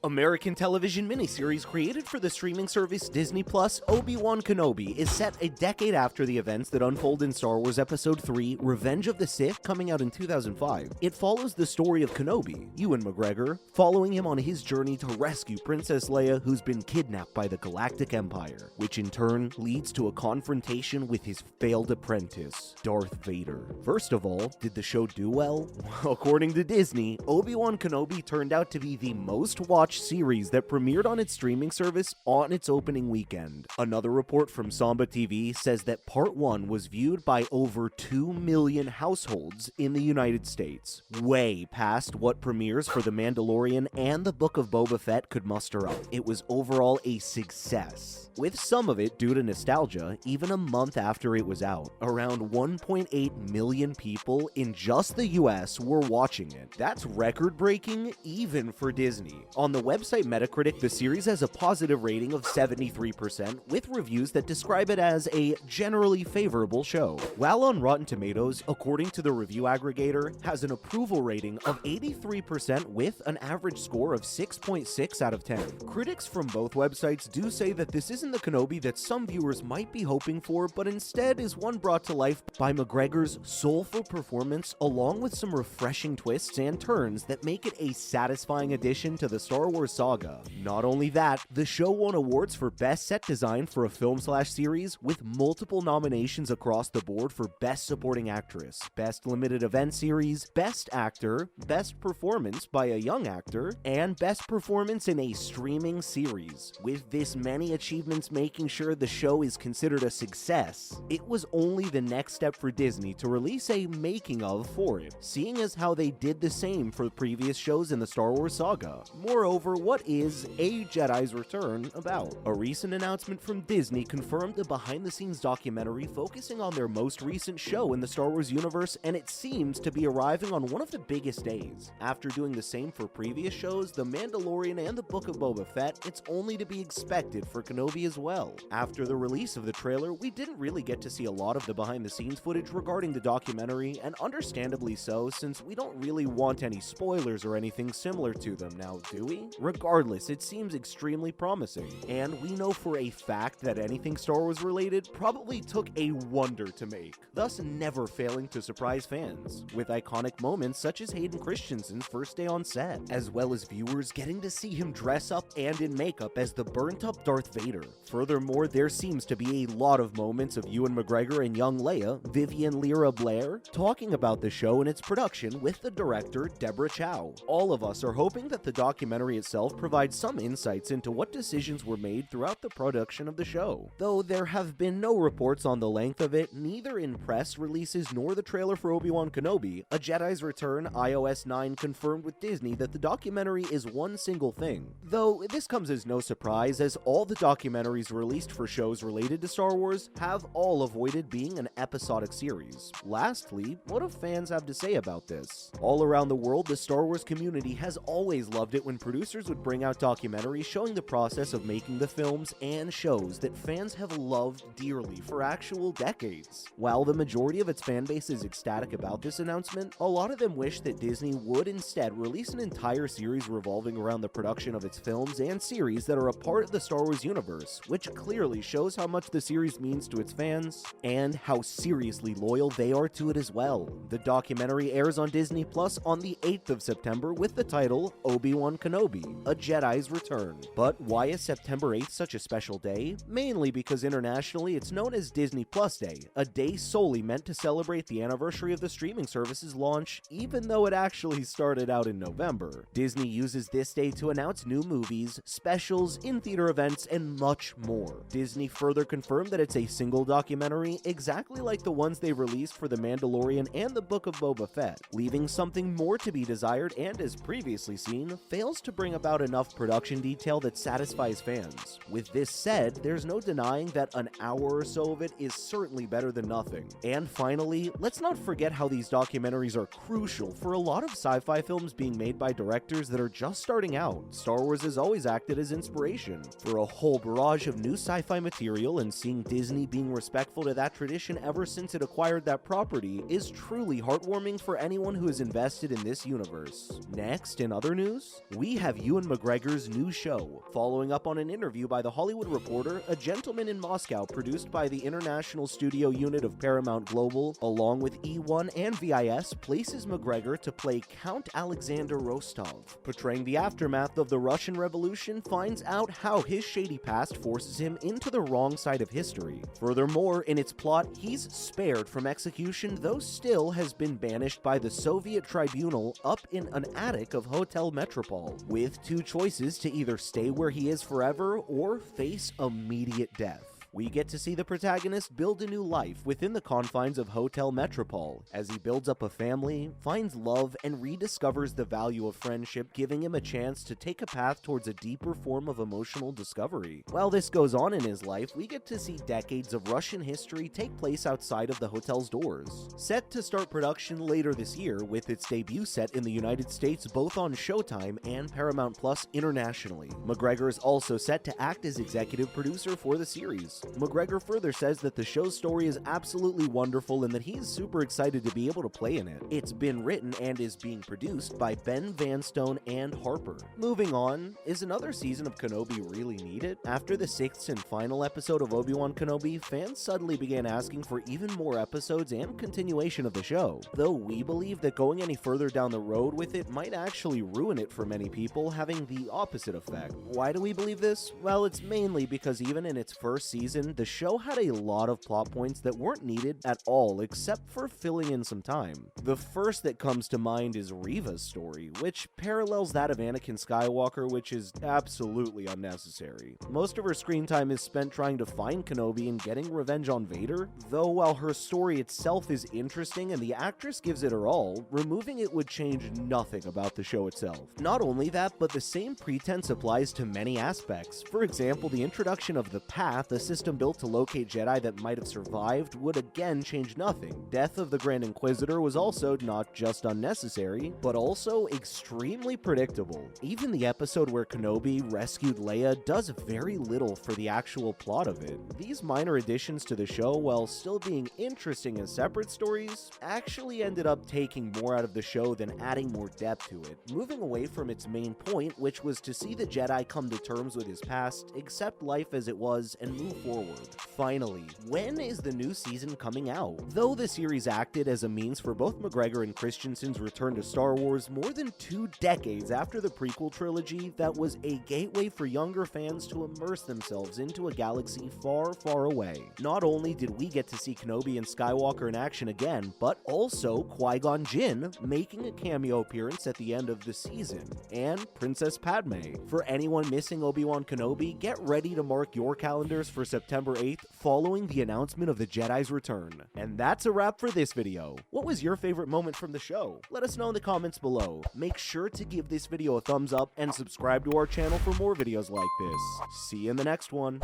American television miniseries created for the streaming service Disney Plus, Obi-Wan Kenobi is set a decade after the events that unfold in Star Wars Episode 3, Revenge of the Sith, coming out in 2005. It follows the story of Kenobi, Ewan McGregor, following him on his journey to rescue Princess Leia, who's been kidnapped by the Galactic Empire, which in turn leads to a confrontation with his failed apprentice, Darth Vader. First of all, did the show do well? According to Disney, Obi-Wan Kenobi turned out to be the most watched series that premiered on its streaming service on its opening weekend. Another report from Samba TV says that Part 1 was viewed by over 2 million households in the United States, way past what premieres for The Mandalorian and The Book of Boba Fett could muster up. It was overall a success, with some of it due to nostalgia, even a month after it was out. Around 1.8 million people in just the US were watching it. That's record-breaking even for Disney. On the website Metacritic, the series has a positive rating of 73%, with reviews that describe it as a generally favorable show. While on Rotten Tomatoes, according to the review aggregator, has an approval rating of 83% with an average score of 6.6 out of 10. Critics from both websites do say that this isn't the Kenobi that some viewers might be hoping for, but instead is one brought to life by McGregor's soulful performance, along with some refreshing twists and turns that make it a satisfying addition to the Star Wars saga. Not only that, the show won awards for Best Set Design for a film/series, with multiple nominations across the board for Best Supporting Actress, Best Limited Event Series, Best Actor, Best Performance by a Young Actor, and Best Performance in a Streaming Series. With this many achievements making sure the show is considered a success, it was only the next step for Disney to release a making of for it, seeing as how they did the same for previous shows in the Star Wars saga. Moreover, what is A Jedi's Return about? A recent announcement from Disney confirmed a behind-the-scenes documentary focusing on their most recent show in the Star Wars universe, and it seems to be arriving on one of the biggest days. After doing the same for previous shows, The Mandalorian and The Book of Boba Fett, it's only to be expected for Kenobi as well. After the release of the trailer, we didn't really get to see a lot of the behind-the-scenes footage regarding the documentary, and understandably so, since we don't really want any spoilers or anything similar to them now, do we? Regardless, it seems extremely promising, and we know for a fact that anything Star Wars related probably took a wonder to make, thus never failing to surprise fans, with iconic moments such as Hayden Christensen's first day on set, as well as viewers getting to see him dress up and in makeup as the burnt-up Darth Vader. Furthermore, there seems to be a lot of moments of Ewan McGregor and young Leia, Vivian Lyra Blair, talking about the show and its production with the director Deborah Chow. All of us are hoping that the documentary itself provides some insights into what decisions were made throughout the production of the show. Though there have been no reports on the length of it, neither in press releases nor the trailer for Obi-Wan Kenobi, A Jedi's Return iOS 9 confirmed with Disney that the documentary is one single thing. Though this comes as no surprise, as all the documentaries released for shows related to Star Wars have all avoided being an episodic series. Lastly, what do fans have to say about this? All around the world, the Star Wars community has always loved it when producers would bring out documentaries showing the process of making the films and shows that fans have loved dearly for actual decades. While the majority of its fanbase is ecstatic about this announcement, a lot of them wish that Disney would instead release an entire series revolving around the production of its films and series that are a part of the Star Wars universe, which clearly shows how much the series means to its fans and how seriously loyal they are to it as well. The documentary airs on Disney Plus on the 8th of September with the title Obi-Wan Kenobi, A Jedi's Return. But why is September 8th such a special day? Mainly because internationally it's known as Disney Plus Day, a day solely meant to celebrate the anniversary of the streaming service's launch, even though it actually started out in November. Disney uses this day to announce new movies, specials, in-theater events, and much more. Disney further confirmed that it's a single documentary, exactly like the ones they released for The Mandalorian and The Book of Boba Fett, leaving something more to be desired and, as previously seen, fails to bring about enough production detail that satisfies fans. With this said, there's no denying that an hour or so of it is certainly better than nothing. And finally, let's not forget how these documentaries are crucial for a lot of sci-fi films being made by directors that are just starting out. Star Wars has always acted as inspiration for a whole barrage of new sci-fi material, and seeing Disney being respectful to that tradition ever since it acquired that property is truly heartwarming for anyone who is invested in this universe. Next, in other news, we have have Ewan McGregor's new show. Following up on an interview by The Hollywood Reporter, A Gentleman in Moscow, produced by the international studio unit of Paramount Global, along with E1 and VIS, places McGregor to play Count Alexander Rostov. Portraying the aftermath of the Russian Revolution, finds out how his shady past forces him into the wrong side of history. Furthermore, in its plot, he's spared from execution, though still has been banished by the Soviet tribunal up in an attic of Hotel Metropole, with two choices to either stay where he is forever or face immediate death. We get to see the protagonist build a new life within the confines of Hotel Metropole, as he builds up a family, finds love, and rediscovers the value of friendship, giving him a chance to take a path towards a deeper form of emotional discovery. While this goes on in his life, we get to see decades of Russian history take place outside of the hotel's doors. Set to start production later this year, with its debut set in the United States both on Showtime and Paramount Plus internationally. McGregor is also set to act as executive producer for the series. McGregor further says that the show's story is absolutely wonderful and that he is super excited to be able to play in it. It's been written and is being produced by Ben Vanstone and Harper. Moving on, is another season of Kenobi really needed? After the 6th and final episode of Obi-Wan Kenobi, fans suddenly began asking for even more episodes and continuation of the show. Though we believe that going any further down the road with it might actually ruin it for many people, having the opposite effect. Why do we believe this? Well, it's mainly because even in its first season, the show had a lot of plot points that weren't needed at all except for filling in some time. The first that comes to mind is Reva's story, which parallels that of Anakin Skywalker, which is absolutely unnecessary. Most of her screen time is spent trying to find Kenobi and getting revenge on Vader, though while her story itself is interesting and the actress gives it her all, removing it would change nothing about the show itself. Not only that, but the same pretense applies to many aspects. For example, the introduction of the Path, a system built to locate Jedi that might have survived, would again change nothing. Death of the Grand Inquisitor was also not just unnecessary, but also extremely predictable. Even the episode where Kenobi rescued Leia does very little for the actual plot of it. These minor additions to the show, while still being interesting as separate stories, actually ended up taking more out of the show than adding more depth to it, moving away from its main point, which was to see the Jedi come to terms with his past, accept life as it was, and move forward. Finally, when is the new season coming out? Though the series acted as a means for both McGregor and Christensen's return to Star Wars more than 2 decades after the prequel trilogy, that was a gateway for younger fans to immerse themselves into a galaxy far, far away. Not only did we get to see Kenobi and Skywalker in action again, but also Qui-Gon Jinn making a cameo appearance at the end of the season, and Princess Padme. For anyone missing Obi-Wan Kenobi, get ready to mark your calendars for September 8th, following the announcement of the Jedi's return. And that's a wrap for this video. What was your favorite moment from the show? Let us know in the comments below. Make sure to give this video a thumbs up and subscribe to our channel for more videos like this. See you in the next one.